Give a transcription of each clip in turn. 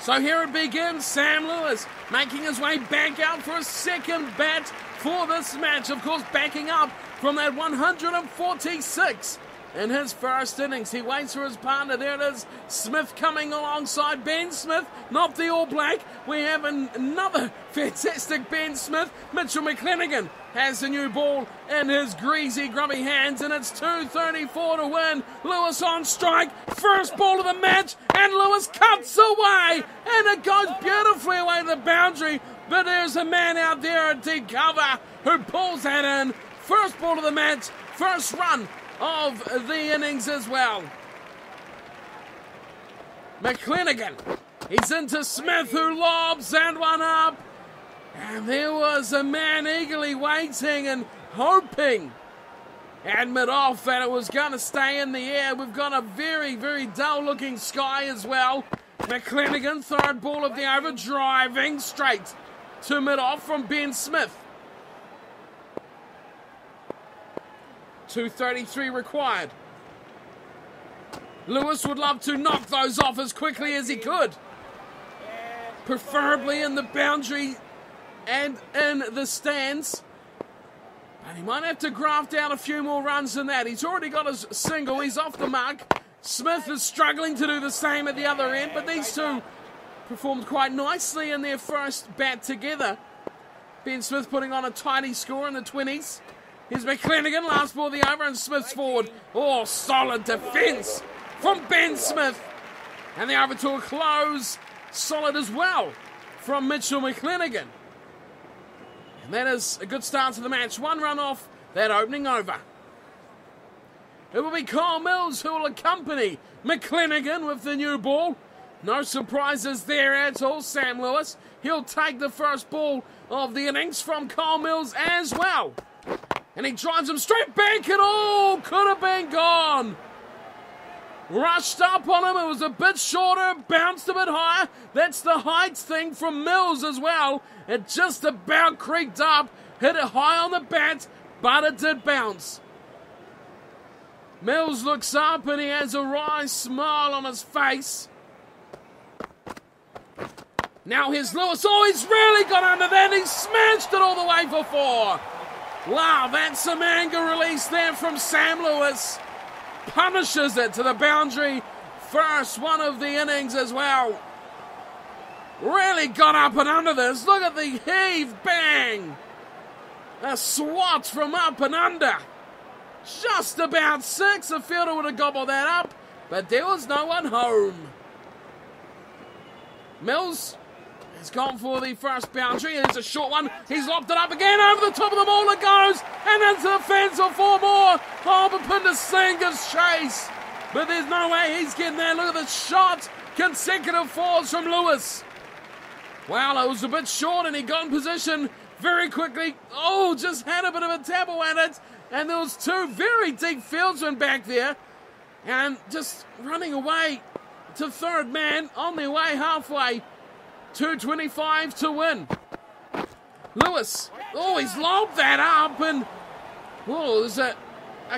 So here it begins. Sam Lewis making his way back out for a second bat for this match. Of course, backing up from that 146 in his first innings. He waits for his partner. There it is. Smith coming alongside Ben Smith, not the All Black. We have another fantastic Ben Smith. Mitchell McClenaghan has the new ball in his greasy, grubby hands, and it's 2:34 to win. Lewis on strike. First ball of the match, and Lewis cuts away, and it goes beautifully away to the boundary. But there's a man out there at deep cover who pulls that in. First ball of the match, first run of the innings as well. McClenaghan, he's into Smith, who lobs that one up. And there was a man eagerly waiting and hoping at mid-off that it was going to stay in the air. We've got a very, very dull-looking sky as well. McClenaghan, third ball of the over, driving straight to mid-off from Ben Smith. 2:33 required. Lewis would love to knock those off as quickly as he could, preferably in the boundary and in the stands. But he might have to graft out a few more runs than that. He's already got his single. He's off the mark. Smith is struggling to do the same at the other end, but these two performed quite nicely in their first bat together. Ben Smith putting on a tidy score in the 20s. Here's McClenaghan, last ball of the over, and Smith's forward. Oh, solid defence from Ben Smith. And the over to a close. Solid as well from Mitchell McClenaghan. And that is a good start to the match. One run off that opening over. It will be Kyle Mills who will accompany McClenaghan with the new ball. No surprises there at all. Sam Lewis, he'll take the first ball of the innings from Kyle Mills as well. And he drives him straight back, and all could have been gone. Rushed up on him. It was a bit shorter, bounced a bit higher. That's the height thing from Mills as well. It just about creaked up, hit it high on the bat, but it did bounce. Mills looks up and he has a wry smile on his face. Now here's Lewis. Oh, he's really got under that. He smashed it all the way for 4. Wow, that's some anger release there from Sam Lewis. Punishes it to the boundary. First one of the innings as well. Really got up and under this. Look at the heave, bang. A swat from up and under. Just about 6. The fielder would have gobbled that up, but there was no one home. Mills has gone for the first boundary. It's a short one. He's lopped it up again. Over the top of the ball it goes. And into the fence for 4 more. Oh, Bapinda Singer's chase. But there's no way he's getting there. Look at the shot. Consecutive 4s from Lewis. Wow, it was a bit short and he got in position very quickly. Oh, just had a bit of a dabble at it. And there was 2 very deep fieldsmen back there. And just running away to third man on their way halfway. 2:25 to win. Lewis, oh, he's lobbed that up, and oh, there's a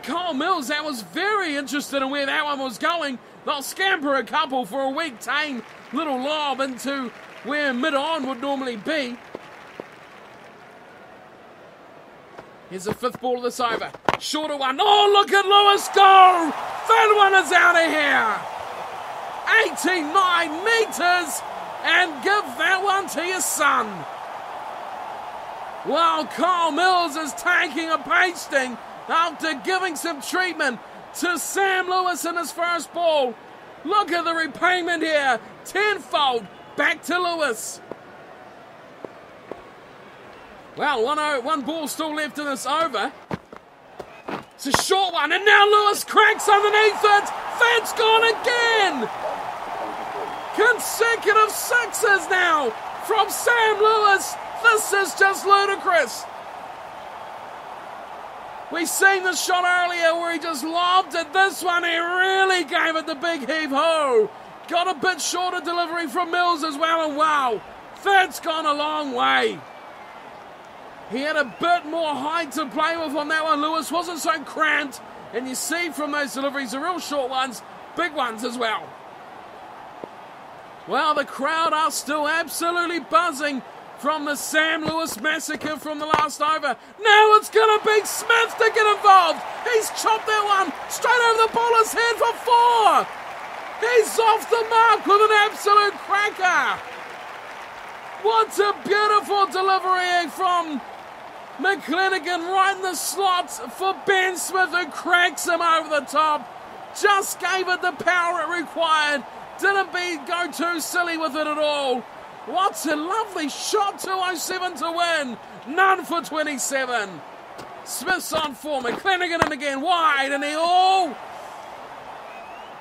Kyle Mills that was very interested in where that one was going. They'll scamper a couple for a weak, tame little lob into where mid-on would normally be. Here's the 5th ball of this over. Shorter one. Oh, look at Lewis go! That one is out of here. 89 metres. And give that one to your son. Well, Kyle Mills is taking a pasting after giving some treatment to Sam Lewis in his first ball. Look at the repayment here. Tenfold back to Lewis. Well, one ball still left in this over. It's a short one, and now Lewis cracks underneath it. That's gone again. Consecutive 6s now from Sam Lewis. This is just ludicrous. We seen the shot earlier where he just lobbed it. This one he really gave it the big heave-ho. Got a bit shorter delivery from Mills as well, and wow, that's gone a long way. He had a bit more height to play with on that one. Lewis wasn't so cramped, and you see from those deliveries, the real short ones, big ones as well. Well, the crowd are still absolutely buzzing from the Sam Lewis massacre from the last over. Now it's going to be Smith to get involved. He's chopped that one straight over the bowler's head for 4. He's off the mark with an absolute cracker. What a beautiful delivery from McClenaghan right in the slot for Ben Smith, who cracks him over the top. Just gave it the power it required. Didn't go too silly with it at all. What a lovely shot, 207 to win. None for 27. Smith's on 4. McClenaghan in again, wide, and he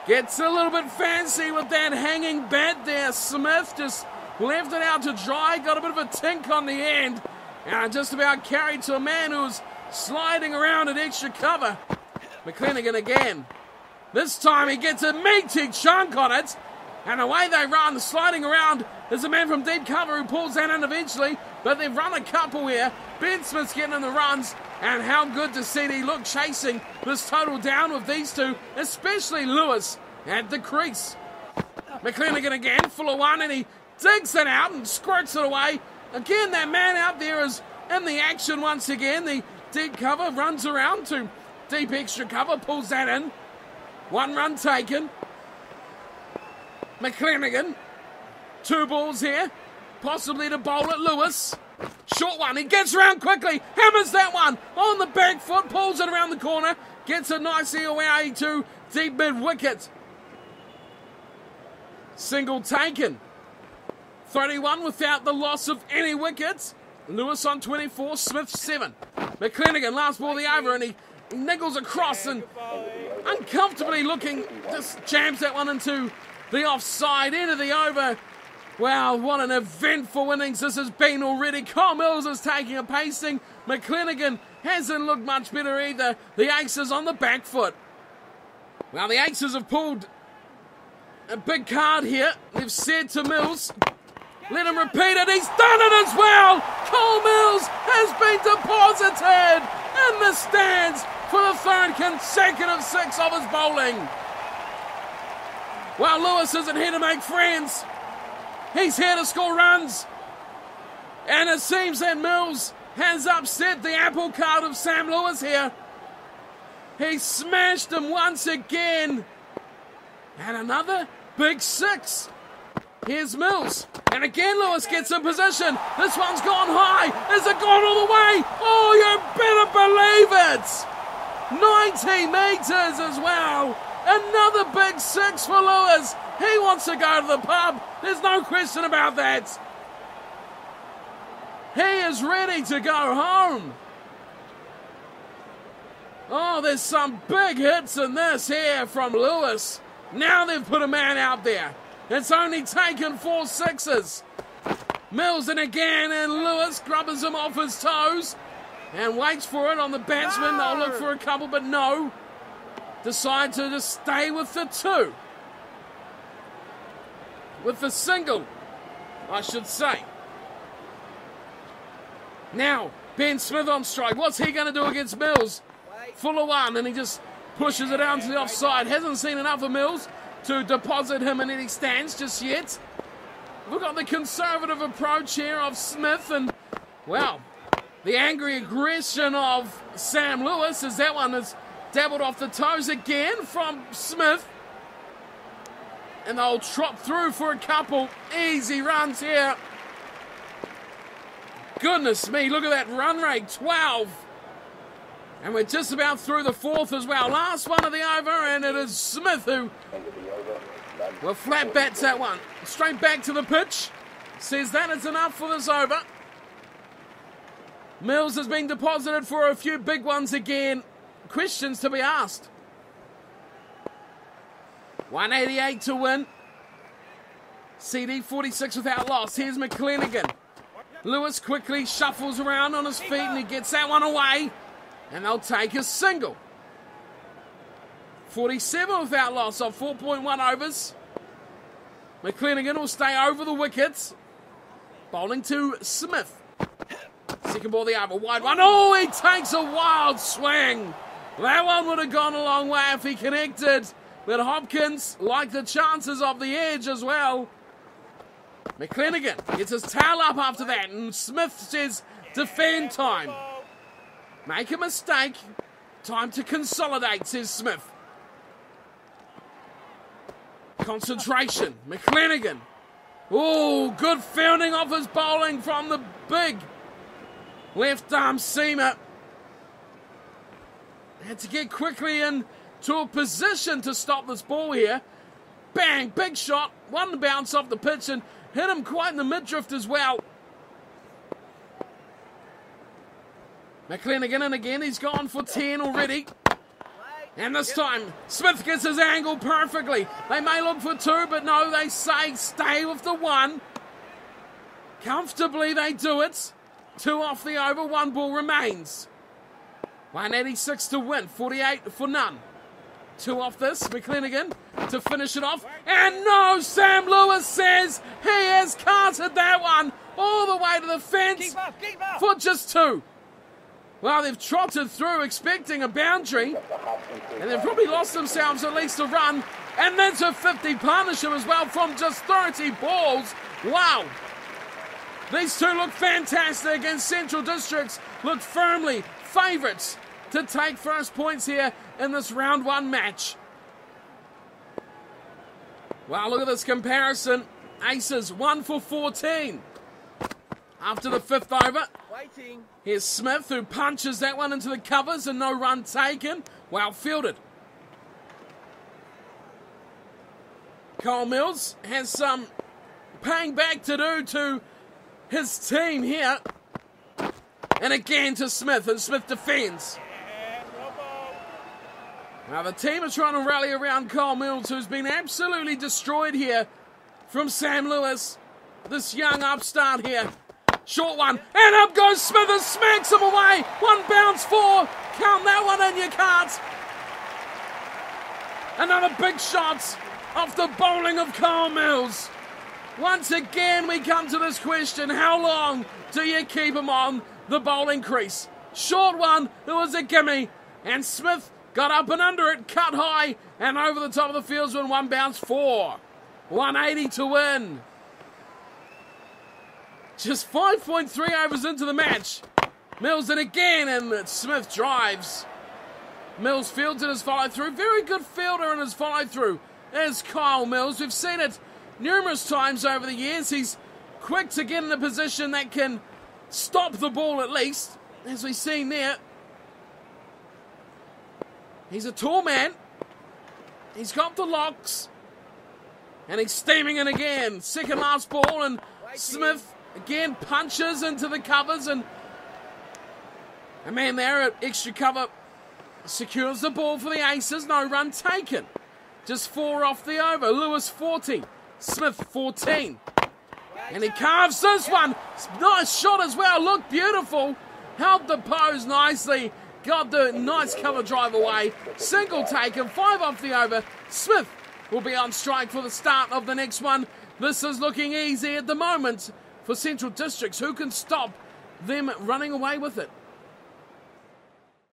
gets a little bit fancy with that hanging bat there. Smith just left it out to dry, got a bit of a tink on the end, and just about carried to a man who was sliding around at extra cover. McClenaghan again. This time he gets a meaty chunk on it, and away they run, sliding around. There's a man from deep cover who pulls that in eventually, but they've run a couple here. Ben Smith's getting in the runs, and how good to see he look chasing this total down with these two, especially Lewis at the crease. McClenaghan again, full of one, and he digs it out and squirts it away. Again, that man out there is in the action once again. The deep cover runs around to deep extra cover, pulls that in. 1 run taken. McClenaghan, 2 balls here, possibly to bowl at Lewis. Short one, he gets around quickly, hammers that one on the back foot, pulls it around the corner, gets it nicely away to deep mid wicket. Single taken. 31 without the loss of any wickets. Lewis on 24, Smith 7. McClenaghan, last ball of the over, and he niggles across and uncomfortably looking, just jams that one into the offside, end of the over. Wow, what an eventful innings this has been already. Kyle Mills is taking a pacing. McClenaghan hasn't looked much better either. The Aces on the back foot. Well, the Aces have pulled a big card here. They've said to Mills, let him repeat it. He's done it as well. Kyle Mills has been deposited in the stands for the 3rd consecutive 6 of his bowling. Well, Lewis isn't here to make friends. He's here to score runs. And it seems that Mills has upset the apple cart of Sam Lewis here. He smashed him once again. And another big 6. Here's Mills. And again Lewis gets in position. This one's gone high. Is it gone all the way? Oh, you better believe it. 90 metres as well. Another big 6 for Lewis. He wants to go to the pub. There's no question about that. He is ready to go home. Oh, there's some big hits in this here from Lewis. Now they've put a man out there. It's only taken 4 sixes. Mills in again, and Lewis grubbers him off his toes and waits for it on the batsman. They'll look for a couple, but no. Decide to just stay with the 2. With the single, I should say. Now, Ben Smith on strike. What's he going to do against Mills? Full of one, and he just pushes it down to the offside. Hasn't seen enough of Mills to deposit him in any stands just yet. We've got the conservative approach here of Smith, and, well, the angry aggression of Sam Lewis as that one is dabbled off the toes again from Smith. And they'll trot through for a couple easy runs here. Goodness me, look at that run rate, 12. And we're just about through the 4th as well. Last one of the over, and it is Smith who, well, flat bats that one. Straight back to the pitch. Says that is enough for this over. Mills has been deposited for a few big ones again. Questions to be asked. 188 to win. CD 46 without loss. Here's McClenaghan. Lewis quickly shuffles around on his feet and he gets that one away. And they'll take a single. 47 without loss of 4.1 overs. McClenaghan will stay over the wickets. Bowling to Smith. Second ball the over. Wide one. Oh, he takes a wild swing. That one would have gone a long way if he connected. But Hopkins liked the chances of the edge as well. McClenaghan gets his tail up after that, and Smith says, defend time. Make a mistake. Time to consolidate, says Smith. Concentration. McClenaghan. Oh, good fielding off his bowling from the big left arm seamer. Had to get quickly into a position to stop this ball here. Bang, big shot. One bounce off the pitch and hit him quite in the midriff as well. McClenaghan, and again he's gone for 10 already. And this time, Smith gets his angle perfectly. They may look for 2, but no, they say stay with the 1. Comfortably they do it. 2 off the over, 1 ball remains. 186 to win, 48 for none. 2 off this, McClenaghan to finish it off. And no, Sam Lewis says he has carted that one all the way to the fence for just 2. Well, they've trotted through expecting a boundary, and they've probably lost themselves at least a run. And that's a 50 partnership as well from just 30 balls. Wow. These two look fantastic, and Central Districts look firmly favourites to take first points here in this round 1 match. Wow, look at this comparison. Aces 1 for 14 after the 5th over. Here's Smith, who punches that one into the covers and no run taken. Well fielded. Cole Mills has some paying back to do to his team here. And again to Smith, and Smith defends. Now the team are trying to rally around Cole Mills, who's been absolutely destroyed here from Sam Lewis. This young upstart here. Short one, and up goes Smith and smacks him away. 1 bounce 4. Count that one in, you can't. Another big shot off the bowling of Cole Mills. Once again, we come to this question: how long do you keep him on the bowling crease? Short one, it was a gimme, and Smith got up and under it, cut high, and over the top of the fields with 1 bounce 4. 180 to win. Just 5.3 overs into the match. Mills in again, and Smith drives. Mills fields in his follow-through. Very good fielder in his follow-through is Kyle Mills. We've seen it numerous times over the years. He's quick to get in a position that can stop the ball at least, as we've seen there. He's a tall man. He's got the locks. And he's steaming in again. Second last ball, and Smith again punches into the covers, and a man there at extra cover secures the ball for the Aces. No run taken. Just 4 off the over. Lewis 40. Smith 14. And he carves this one. Nice shot as well. Looked beautiful. Held the pose nicely. Got the nice cover drive away. Single taken. 5 off the over. Smith will be on strike for the start of the next one. This is looking easy at the moment for Central Districts. Who can stop them running away with it?